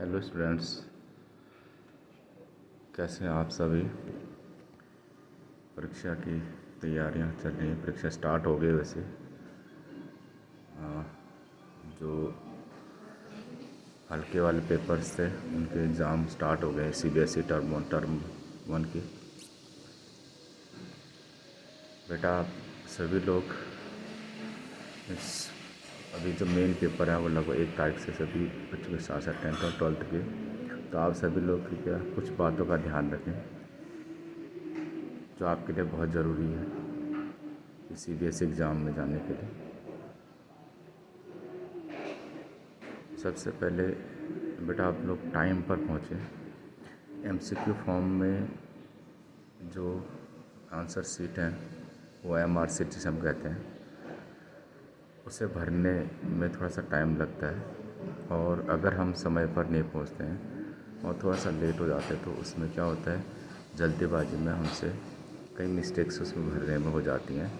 Hello students, कैसे हैं आप सभी। परीक्षा की तैयारियां चल रही हैं। परीक्षा स्टार्ट हो गई वैसे। जो हल्के वाले पेपर्स थे उनके एग्ज़ाम स्टार्ट हो गए। सीबीएसई टर्म 1 की। बेटा आप सभी लोग इस अभी जो मेन पेपर है वो लगभग 1 तारीख से सभी बच्चों के साथ साथ 10th और 12th के। तो आप सभी लोग कृपया कुछ बातों का ध्यान रखें जो आपके लिए बहुत ज़रूरी है इस सीबीएसई एग्ज़ाम में जाने के लिए। सबसे पहले बेटा आप लोग टाइम पर पहुँचे। एमसीक्यू फॉर्म में जो आंसर शीट है वो एमआर शीट जिसे हम कहते हैं, उसे भरने में थोड़ा सा टाइम लगता है। और अगर हम समय पर नहीं पहुंचते हैं और थोड़ा सा लेट हो जाते हैं तो उसमें क्या होता है, जल्दीबाजी में हमसे कई मिस्टेक्स उसमें भरने में हो जाती हैं,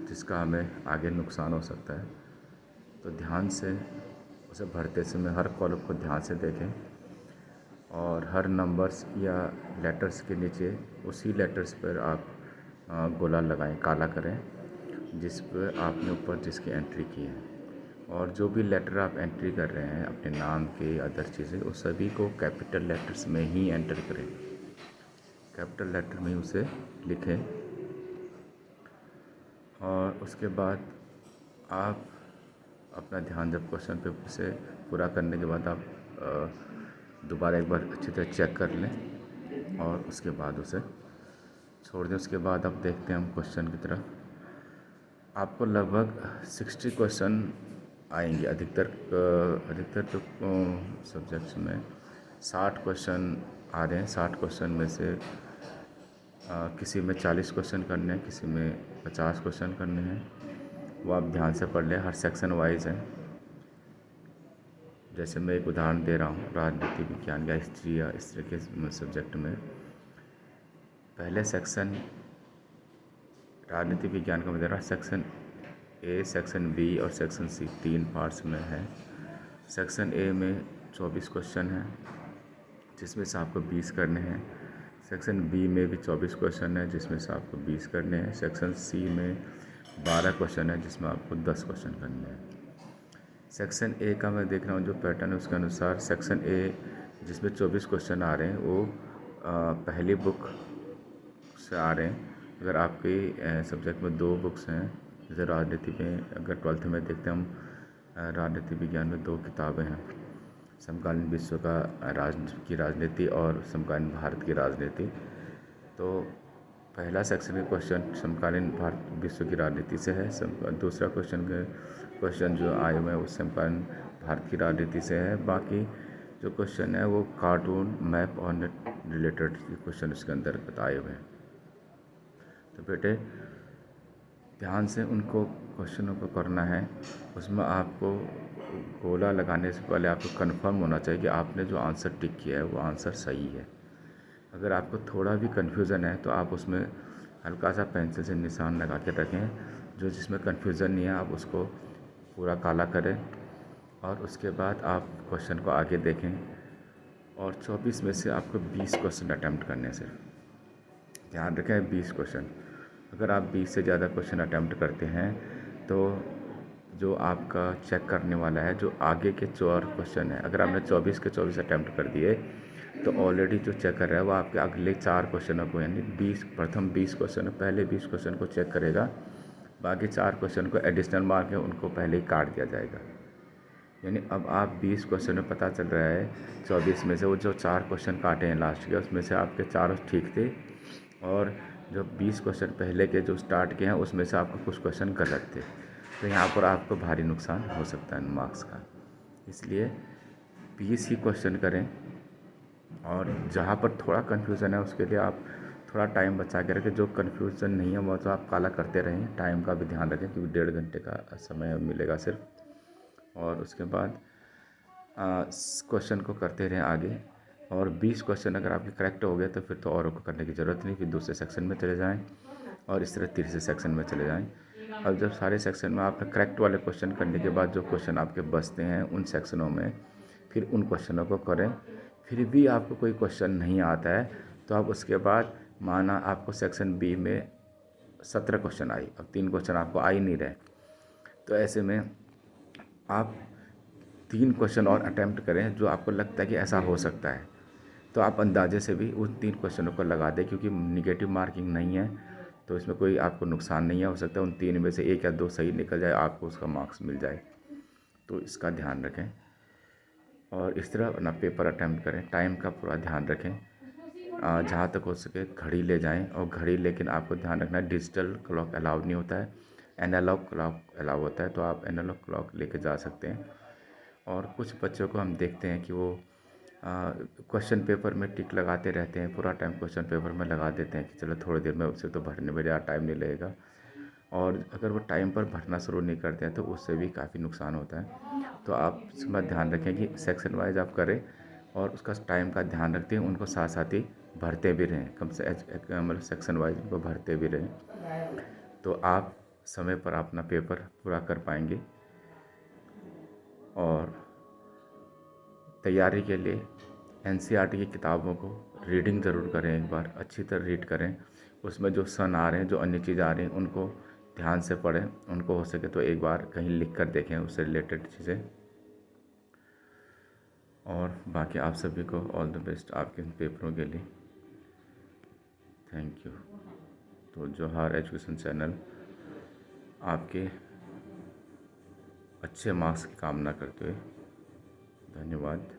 जिसका हमें आगे नुकसान हो सकता है। तो ध्यान से उसे भरते समय हर कॉलम को ध्यान से देखें और हर नंबर्स या लेटर्स के नीचे उसी लेटर्स पर आप गोला लगाएं, काला करें जिस पर आपने ऊपर जिसकी एंट्री की है। और जो भी लेटर आप एंट्री कर रहे हैं अपने नाम के अदर चीज़ें, उस सभी को कैपिटल लेटर्स में ही एंटर करें, कैपिटल लेटर में ही उसे लिखें। और उसके बाद आप अपना ध्यान जब क्वेश्चन पेपर से पूरा करने के बाद आप दोबारा एक बार अच्छी तरह चेक कर लें और उसके बाद उसे छोड़ दें। उसके बाद अब देखते हैं हम क्वेश्चन की तरफ। आपको लगभग 60 क्वेश्चन आएंगे। अधिकतर तो सब्जेक्ट्स में 60 क्वेश्चन आ रहे हैं। 60 क्वेश्चन में से किसी में 40 क्वेश्चन करने हैं, किसी में 50 क्वेश्चन करने हैं। वो आप ध्यान से पढ़ लें, हर सेक्शन वाइज है। जैसे मैं एक उदाहरण दे रहा हूँ, राजनीति विज्ञान या हिस्ट्री या इस तरह के सब्जेक्ट में पहले सेक्शन राजनीति विज्ञान का मैं दे रहा हूँ। सेक्शन ए, सेक्शन बी और सेक्शन सी 3 पार्ट्स में है। सेक्शन ए में 24 क्वेश्चन हैं जिसमें से आपको 20 करने हैं। सेक्शन बी में भी 24 क्वेश्चन है जिसमें से आपको 20 करने हैं। सेक्शन सी में 12 क्वेश्चन है जिसमें आपको 10 क्वेश्चन करने हैं। सेक्शन ए का मैं देख रहा हूँ जो पैटर्न है उसके अनुसार सेक्शन ए जिसमें 24 क्वेश्चन आ रहे हैं वो पहली बुक से आ रहे हैं। अगर आपके सब्जेक्ट में 2 बुक्स हैं, जैसे राजनीति में अगर 12th में देखते हैं हम, राजनीति विज्ञान में 2 किताबें हैं, समकालीन विश्व का राजनीति और समकालीन भारत की राजनीति। तो पहला सेक्शन का क्वेश्चन समकालीन भारत विश्व की राजनीति से है। दूसरा क्वेश्चन जो आए हुए हैं वो समकालीन भारत की राजनीति से है। बाकी जो क्वेश्चन है वो कार्टून, मैप और नेट रिलेटेड क्वेश्चन उसके अंदर आए हुए हैं। तो बेटे ध्यान से उनको क्वेश्चनों को करना है। उसमें आपको गोला लगाने से पहले आपको कंफर्म होना चाहिए कि आपने जो आंसर टिक किया है वो आंसर सही है। अगर आपको थोड़ा भी कन्फ्यूज़न है तो आप उसमें हल्का सा पेंसिल से निशान लगा के रखें। जो जिसमें कन्फ्यूज़न नहीं है आप उसको पूरा काला करें और उसके बाद आप क्वेश्चन को आगे देखें। और 24 में से आपको 20 क्वेश्चन अटैम्प्ट करने से ध्यान रखें 20 क्वेश्चन। अगर आप 20 से ज़्यादा क्वेश्चन अटैम्प्ट करते हैं तो जो आपका चेक करने वाला है जो आगे के 4 क्वेश्चन है, अगर आपने 24 के 24 अटैम्प्ट कर दिए तो ऑलरेडी जो चेक कर रहा है वो आपके अगले 4 क्वेश्चनों को, यानी प्रथम 20 क्वेश्चन पहले 20 क्वेश्चन को चेक करेगा। बाकी 4 क्वेश्चन को एडिशनल मार्क है उनको पहले ही काट दिया जाएगा। यानी अब आप 20 क्वेश्चन में पता चल रहा है 24 में से वो जो 4 क्वेश्चन काटे हैं लास्ट के उसमें से आपके चारों ठीक थे और जो 20 क्वेश्चन पहले के जो स्टार्ट किए हैं उसमें से आपको कुछ क्वेश्चन गलत थे। तो यहाँ पर आपको भारी नुकसान हो सकता है मार्क्स का। इसलिए 20 ही क्वेश्चन करें और जहाँ पर थोड़ा कन्फ्यूज़न है उसके लिए आप थोड़ा टाइम बचा के रखें। जो कन्फ्यूज़न नहीं है वो तो आप काला करते रहें। टाइम का भी ध्यान रखें क्योंकि 1.5 घंटे का समय मिलेगा सिर्फ। और उसके बाद क्वेश्चन को करते रहें आगे। और 20 क्वेश्चन अगर आपके करेक्ट हो गए तो फिर तो और को करने की ज़रूरत नहीं, फिर दूसरे सेक्शन में चले जाएं और इस तरह तीसरे सेक्शन में चले जाएं। अब जब सारे सेक्शन में आपने करेक्ट वाले क्वेश्चन करने के बाद जो क्वेश्चन आपके बचते हैं उन सेक्शनों में फिर उन क्वेश्चनों को करें। फिर भी आपको कोई क्वेश्चन नहीं आता है तो आप उसके बाद, माना आपको सेक्शन बी में 17 क्वेश्चन आई, अब 3 क्वेश्चन आपको आ ही नहीं रहे, तो ऐसे में आप 3 क्वेश्चन और अटैम्प्ट करें जो आपको लगता है कि ऐसा हो सकता है। तो आप अंदाजे से भी उन 3 क्वेश्चनों को लगा दें, क्योंकि निगेटिव मार्किंग नहीं है तो इसमें कोई आपको नुकसान नहीं है। हो सकता है उन 3 में से 1 या 2 सही निकल जाए, आपको उसका मार्क्स मिल जाए। तो इसका ध्यान रखें और इस तरह अपना पेपर अटैम्प्ट करें। टाइम का पूरा ध्यान रखें, जहाँ तक हो सके घड़ी ले जाएं। और घड़ी, लेकिन आपको ध्यान रखना है डिजिटल क्लॉक अलाउड नहीं होता है, एनालॉग क्लॉक अलाउ होता है, तो आप एनालॉग क्लॉक लेके जा सकते हैं। और कुछ बच्चों को हम देखते हैं कि वो क्वेश्चन पेपर में टिक लगाते रहते हैं, पूरा टाइम क्वेश्चन पेपर में लगा देते हैं कि चलो थोड़ी देर में, उससे तो भरने में ज़्यादा टाइम नहीं लगेगा। और अगर वो टाइम पर भरना शुरू नहीं करते हैं तो उससे भी काफ़ी नुकसान होता है। तो आप इसमें ध्यान रखें कि सेक्शन वाइज आप करें और उसका टाइम का ध्यान रखते हैं, उनको साथ साथ ही भरते भी रहें, कम से मतलब सेक्शन वाइज उनको भरते भी रहें, तो आप समय पर अपना पेपर पूरा कर पाएंगे। और तैयारी के लिए एनसीईआरटी की किताबों को रीडिंग ज़रूर करें, एक बार अच्छी तरह रीड करें। उसमें जो सन आ रहे हैं, जो अन्य चीज़ आ रही हैं, उनको ध्यान से पढ़ें। उनको हो सके तो एक बार कहीं लिख कर देखें उससे रिलेटेड चीज़ें। और बाकी आप सभी को ऑल द बेस्ट आपके पेपरों के लिए। Thank you. तो जोहार एजुकेशन चैनल आपके अच्छे मार्क्स की कामना करते हुए धन्यवाद।